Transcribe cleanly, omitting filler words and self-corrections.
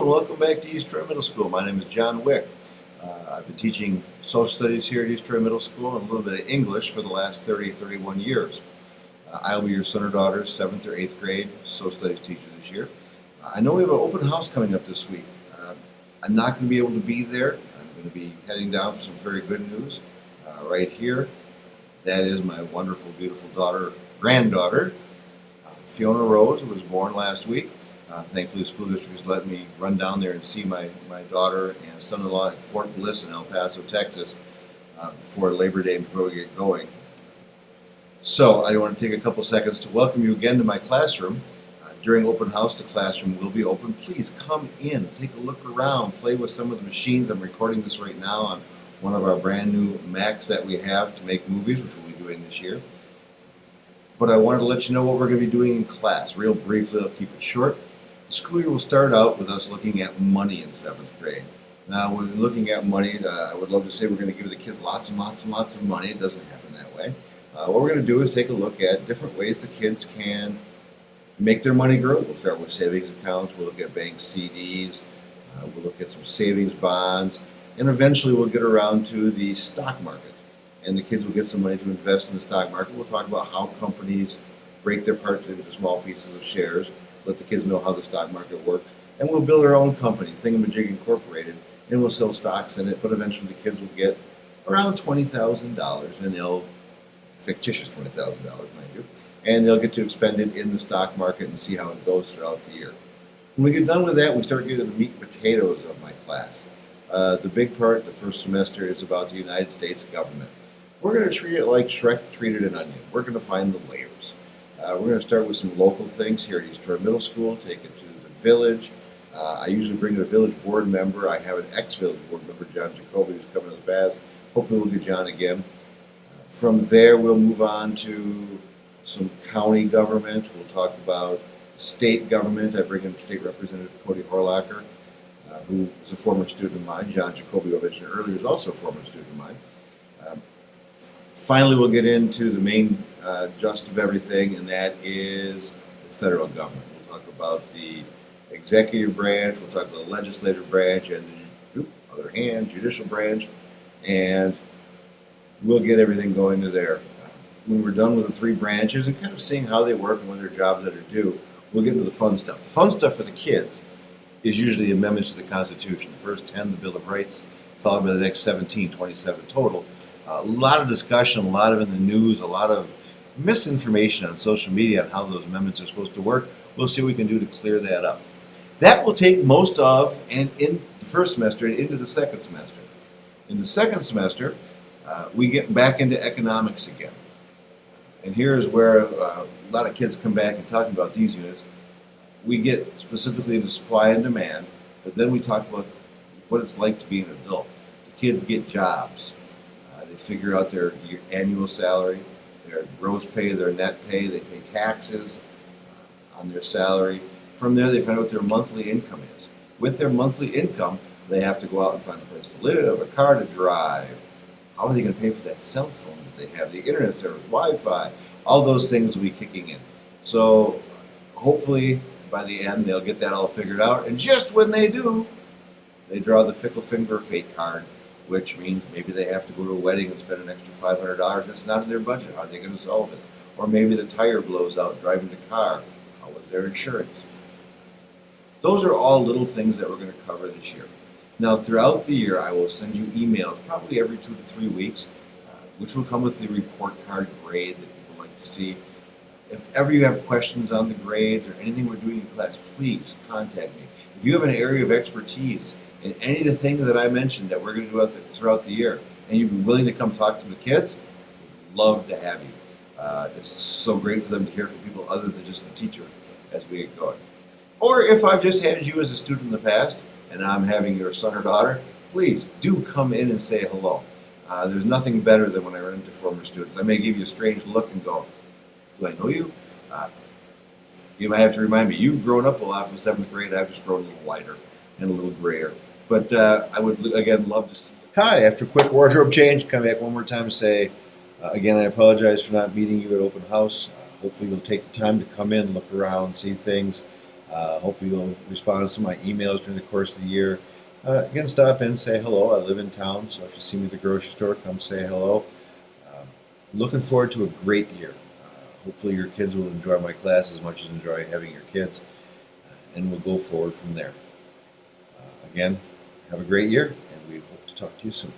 and welcome back to East Troy Middle School. My name is John Wick. I've been teaching social studies here at East Troy Middle School and a little bit of English for the last 31 years. I will be your son or daughter's 7th or 8th grade social studies teacher this year. I know we have an open house coming up this week. I'm not going to be able to be there. I'm going to be heading down for some very good news right here. That is my wonderful, beautiful granddaughter, Fiona Rose, who was born last week. Thankfully, the school district has let me run down there and see my daughter and son-in-law at Fort Bliss in El Paso, Texas, before Labor Day, before we get going. So I want to take a couple seconds to welcome you again to my classroom. During open house, the classroom will be open. Please come in, take a look around, play with some of the machines. I'm recording this right now on one of our brand new Macs that we have to make movies, which we'll be doing this year. But I wanted to let you know what we're going to be doing in class. Real briefly, I'll keep it short. The school year will start out with us looking at money in 7th grade. Now, when we're looking at money, I would love to say we're going to give the kids lots and lots and lots of money. It doesn't happen that way. What we're going to do is take a look at different ways the kids can make their money grow. We'll start with savings accounts. We'll look at bank CDs. We'll look at some savings bonds. And eventually we'll get around to the stock market. And the kids will get some money to invest in the stock market. We'll talk about how companies break their parts into small pieces of shares. Let the kids know how the stock market works, and we'll build our own company, Thingamajig Incorporated, and we'll sell stocks in it, but eventually the kids will get around $20,000, and they'll, fictitious $20,000, mind you, and they'll get to expend it in the stock market and see how it goes throughout the year. When we get done with that, we start getting the meat and potatoes of my class. The big part, the first semester, is about the United States government. We're going to treat it like Shrek treated an onion. We're going to find the layers. We're going to start with some local things here at East Troy Middle School, take it to the village. I usually bring a village board member. I have an ex-village board member, John Jacoby, who's coming to the past. Hopefully we'll get John again. From there, we'll move on to some county government. We'll talk about state government. I bring in State Representative Cody Horlacher, who is a former student of mine. John Jacoby, who I mentioned earlier, is also a former student of mine. Finally, we'll get into the main gist of everything, and that is the federal government. We'll talk about the executive branch, we'll talk about the legislative branch, and the other hand, judicial branch, and we'll get everything going to there. When we're done with the three branches and kind of seeing how they work and what their jobs that are due, we'll get into the fun stuff. The fun stuff for the kids is usually amendments to the Constitution. The first 10, the Bill of Rights, followed by the next 17, 27 total. A lot of discussion, a lot of in the news, a lot of misinformation on social media on how those amendments are supposed to work. We'll see what we can do to clear that up. That will take most of, and in the first semester and into the second semester. In the second semester, we get back into economics again. And here's where a lot of kids come back and talk about these units. We get specifically into supply and demand, but then we talk about what it's like to be an adult. The kids get jobs. They figure out their annual salary, their gross pay, their net pay. They pay taxes on their salary. From there, they find out what their monthly income is. With their monthly income, they have to go out and find a place to live, a car to drive. How are they going to pay for that cell phone that they have, the internet service, Wi-Fi? All those things will be kicking in. So hopefully, by the end, they'll get that all figured out. And just when they do, they draw the fickle finger fate card, which means maybe they have to go to a wedding and spend an extra $500. That's not in their budget. How are they going to solve it? Or maybe the tire blows out driving the car. How was their insurance? Those are all little things that we're going to cover this year. Now, throughout the year, I will send you emails, probably every 2 to 3 weeks, which will come with the report card grade that people like to see. If ever you have questions on the grades or anything we're doing in class, please contact me. If you have an area of expertise in any of the things that I mentioned that we're going to do throughout the year, and you'd be willing to come talk to the kids, we'd love to have you. It's so great for them to hear from people other than just the teacher as we get going. Or if I've just had you as a student in the past, and I'm having your son or daughter, please do come in and say hello. There's nothing better than when I run into former students. I may give you a strange look and go, do I know you? You might have to remind me, you've grown up a lot from 7th grade. I've just grown a little lighter and a little grayer. But I would, again, love to see you. Hi, after a quick wardrobe change, come back one more time and say, again, I apologize for not meeting you at open house. Hopefully you'll take the time to come in, look around, see things. Hopefully you'll respond to some of my emails during the course of the year. Again, stop in, say hello. I live in town, so if you see me at the grocery store, come say hello. Um, Looking forward to a great year. Hopefully your kids will enjoy my class as much as enjoy having your kids, and we'll go forward from there. Again, have a great year, and we hope to talk to you soon.